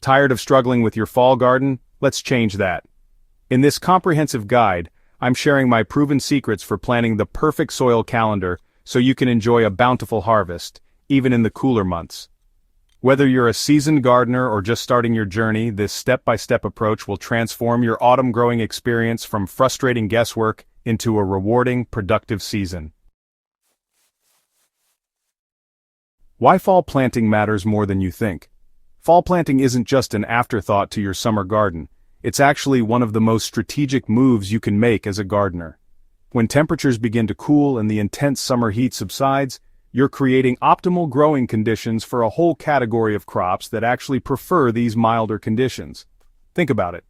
Tired of struggling with your fall garden? Let's change that. In this comprehensive guide, I'm sharing my proven secrets for planning the perfect soil calendar so you can enjoy a bountiful harvest, even in the cooler months. Whether you're a seasoned gardener or just starting your journey, this step-by-step approach will transform your autumn growing experience from frustrating guesswork into a rewarding, productive season. Why fall planting matters more than you think. Fall planting isn't just an afterthought to your summer garden. It's actually one of the most strategic moves you can make as a gardener. When temperatures begin to cool and the intense summer heat subsides, you're creating optimal growing conditions for a whole category of crops that actually prefer these milder conditions. Think about it.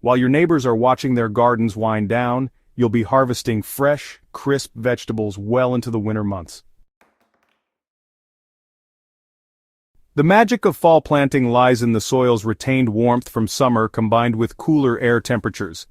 While your neighbors are watching their gardens wind down, you'll be harvesting fresh, crisp vegetables well into the winter months. The magic of fall planting lies in the soil's retained warmth from summer combined with cooler air temperatures.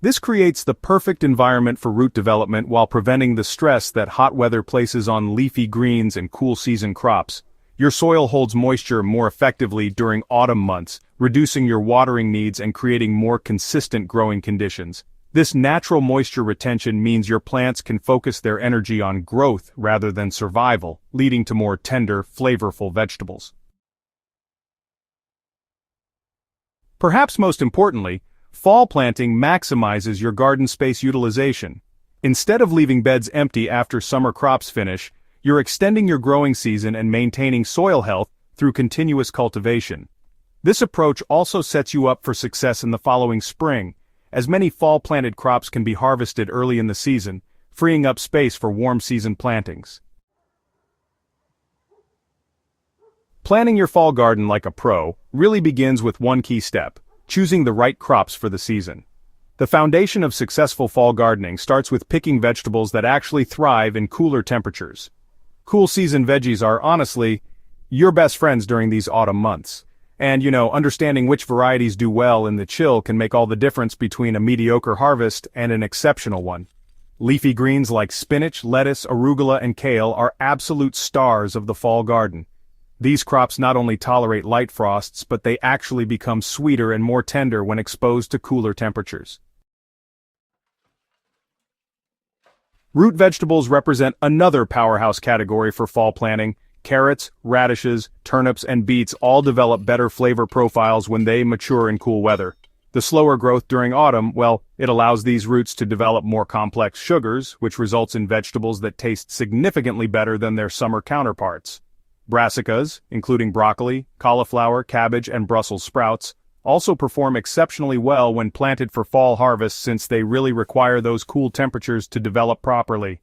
This creates the perfect environment for root development while preventing the stress that hot weather places on leafy greens and cool season crops. Your soil holds moisture more effectively during autumn months, reducing your watering needs and creating more consistent growing conditions. This natural moisture retention means your plants can focus their energy on growth rather than survival, leading to more tender, flavorful vegetables. Perhaps most importantly, fall planting maximizes your garden space utilization. Instead of leaving beds empty after summer crops finish, you're extending your growing season and maintaining soil health through continuous cultivation. This approach also sets you up for success in the following spring, as many fall-planted crops can be harvested early in the season, freeing up space for warm season plantings. Planning your fall garden like a pro really begins with one key step: choosing the right crops for the season. The foundation of successful fall gardening starts with picking vegetables that actually thrive in cooler temperatures. Cool season veggies are, honestly, your best friends during these autumn months. And understanding which varieties do well in the chill can make all the difference between a mediocre harvest and an exceptional one. Leafy greens like spinach, lettuce, arugula, and kale are absolute stars of the fall garden. These crops not only tolerate light frosts, but they actually become sweeter and more tender when exposed to cooler temperatures. Root vegetables represent another powerhouse category for fall planting. Carrots, radishes, turnips, and beets all develop better flavor profiles when they mature in cool weather. The slower growth during autumn, well, it allows these roots to develop more complex sugars, which results in vegetables that taste significantly better than their summer counterparts. Brassicas, including broccoli, cauliflower, cabbage, and Brussels sprouts, also perform exceptionally well when planted for fall harvest since they really require those cool temperatures to develop properly.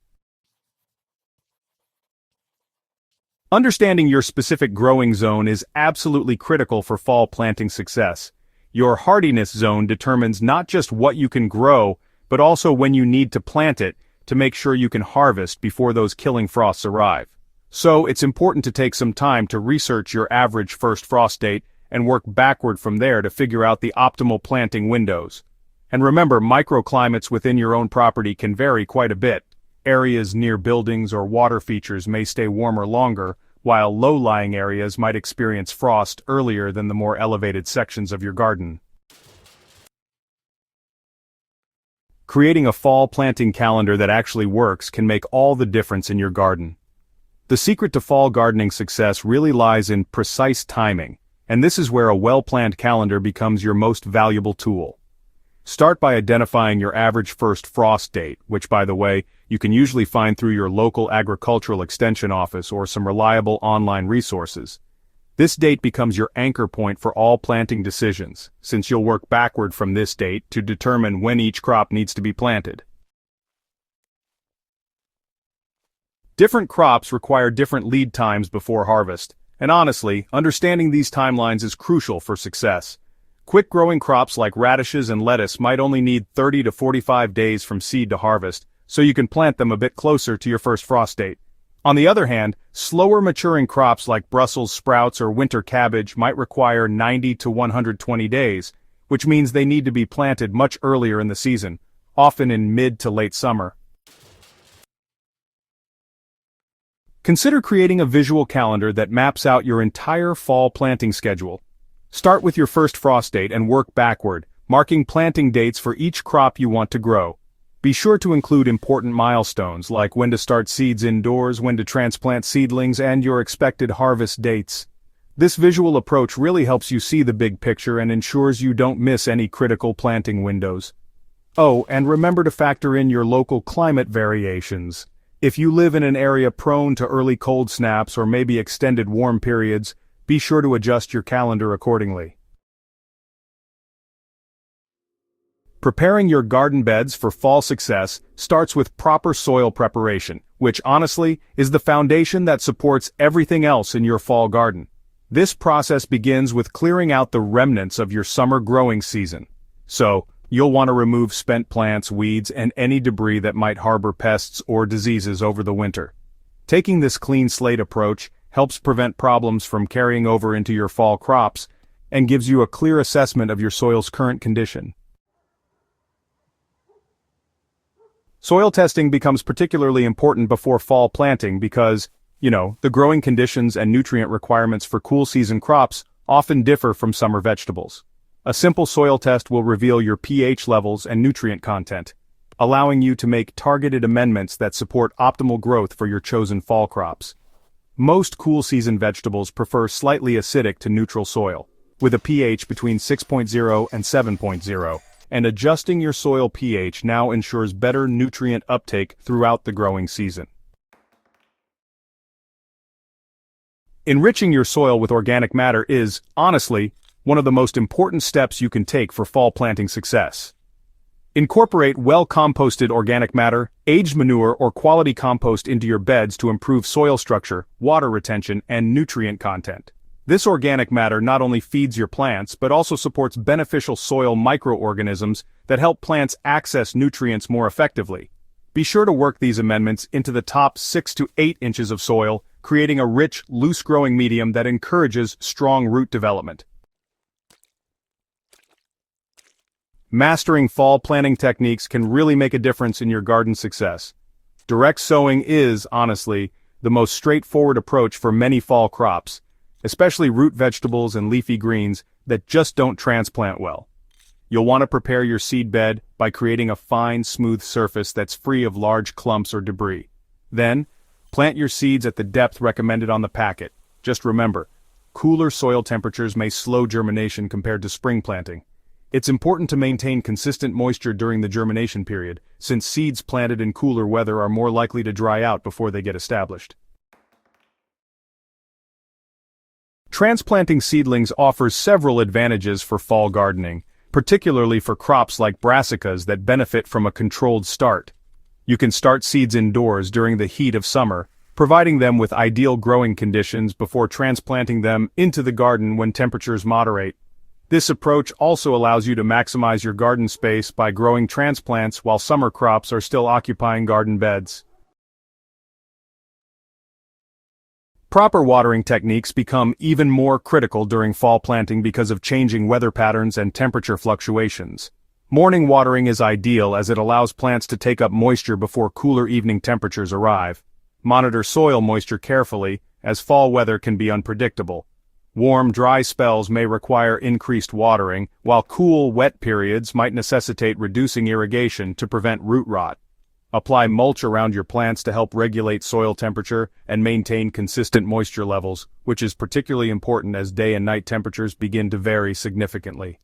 Understanding your specific growing zone is absolutely critical for fall planting success. Your hardiness zone determines not just what you can grow, but also when you need to plant it to make sure you can harvest before those killing frosts arrive. So it's important to take some time to research your average first frost date and work backward from there to figure out the optimal planting windows. And remember, microclimates within your own property can vary quite a bit. Areas near buildings or water features may stay warmer longer, while low-lying areas might experience frost earlier than the more elevated sections of your garden. Creating a fall planting calendar that actually works can make all the difference in your garden. The secret to fall gardening success really lies in precise timing, and this is where a well-planned calendar becomes your most valuable tool. Start by identifying your average first frost date, which, by the way, you can usually find through your local agricultural extension office or some reliable online resources. This date becomes your anchor point for all planting decisions, since you'll work backward from this date to determine when each crop needs to be planted. Different crops require different lead times before harvest, and honestly, understanding these timelines is crucial for success. Quick-growing crops like radishes and lettuce might only need 30 to 45 days from seed to harvest, so you can plant them a bit closer to your first frost date. On the other hand, slower maturing crops like Brussels sprouts or winter cabbage might require 90 to 120 days, which means they need to be planted much earlier in the season, often in mid to late summer. Consider creating a visual calendar that maps out your entire fall planting schedule. Start with your first frost date and work backward, marking planting dates for each crop you want to grow. Be sure to include important milestones like when to start seeds indoors, when to transplant seedlings, and your expected harvest dates. This visual approach really helps you see the big picture and ensures you don't miss any critical planting windows. Oh, and remember to factor in your local climate variations. If you live in an area prone to early cold snaps or maybe extended warm periods, be sure to adjust your calendar accordingly. Preparing your garden beds for fall success starts with proper soil preparation, which honestly is the foundation that supports everything else in your fall garden. This process begins with clearing out the remnants of your summer growing season. So, you'll want to remove spent plants, weeds, and any debris that might harbor pests or diseases over the winter. Taking this clean slate approach helps prevent problems from carrying over into your fall crops and gives you a clear assessment of your soil's current condition. Soil testing becomes particularly important before fall planting because, the growing conditions and nutrient requirements for cool season crops often differ from summer vegetables. A simple soil test will reveal your pH levels and nutrient content, allowing you to make targeted amendments that support optimal growth for your chosen fall crops. Most cool season vegetables prefer slightly acidic to neutral soil, with a pH between 6.0 and 7.0, and adjusting your soil pH now ensures better nutrient uptake throughout the growing season. Enriching your soil with organic matter is, honestly, one of the most important steps you can take for fall planting success. Incorporate well-composted organic matter, aged manure, or quality compost into your beds to improve soil structure, water retention, and nutrient content. This organic matter not only feeds your plants but also supports beneficial soil microorganisms that help plants access nutrients more effectively. Be sure to work these amendments into the top 6 to 8 inches of soil, creating a rich, loose-growing medium that encourages strong root development. Mastering fall planting techniques can really make a difference in your garden success. Direct sowing is, honestly, the most straightforward approach for many fall crops, especially root vegetables and leafy greens that just don't transplant well. You'll want to prepare your seed bed by creating a fine, smooth surface that's free of large clumps or debris. Then, plant your seeds at the depth recommended on the packet. Just remember, cooler soil temperatures may slow germination compared to spring planting. It's important to maintain consistent moisture during the germination period, since seeds planted in cooler weather are more likely to dry out before they get established. Transplanting seedlings offers several advantages for fall gardening, particularly for crops like brassicas that benefit from a controlled start. You can start seeds indoors during the heat of summer, providing them with ideal growing conditions before transplanting them into the garden when temperatures moderate. This approach also allows you to maximize your garden space by growing transplants while summer crops are still occupying garden beds. Proper watering techniques become even more critical during fall planting because of changing weather patterns and temperature fluctuations. Morning watering is ideal as it allows plants to take up moisture before cooler evening temperatures arrive. Monitor soil moisture carefully, as fall weather can be unpredictable. Warm, dry spells may require increased watering, while cool, wet periods might necessitate reducing irrigation to prevent root rot. Apply mulch around your plants to help regulate soil temperature and maintain consistent moisture levels, which is particularly important as day and night temperatures begin to vary significantly.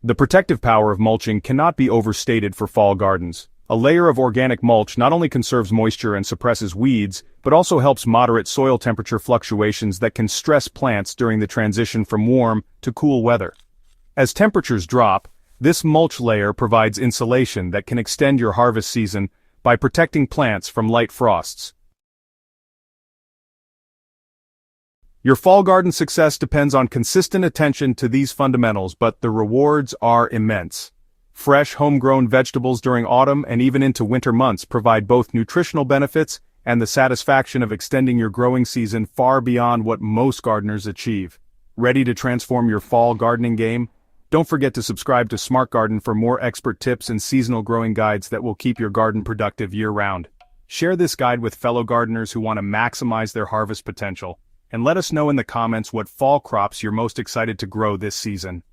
The protective power of mulching cannot be overstated for fall gardens. A layer of organic mulch not only conserves moisture and suppresses weeds, but also helps moderate soil temperature fluctuations that can stress plants during the transition from warm to cool weather. As temperatures drop, this mulch layer provides insulation that can extend your harvest season by protecting plants from light frosts. Your fall garden success depends on consistent attention to these fundamentals, but the rewards are immense. Fresh, homegrown vegetables during autumn and even into winter months provide both nutritional benefits and the satisfaction of extending your growing season far beyond what most gardeners achieve. Ready to transform your fall gardening game? Don't forget to subscribe to Smart Garden for more expert tips and seasonal growing guides that will keep your garden productive year-round. Share this guide with fellow gardeners who want to maximize their harvest potential. and let us know in the comments what fall crops you're most excited to grow this season.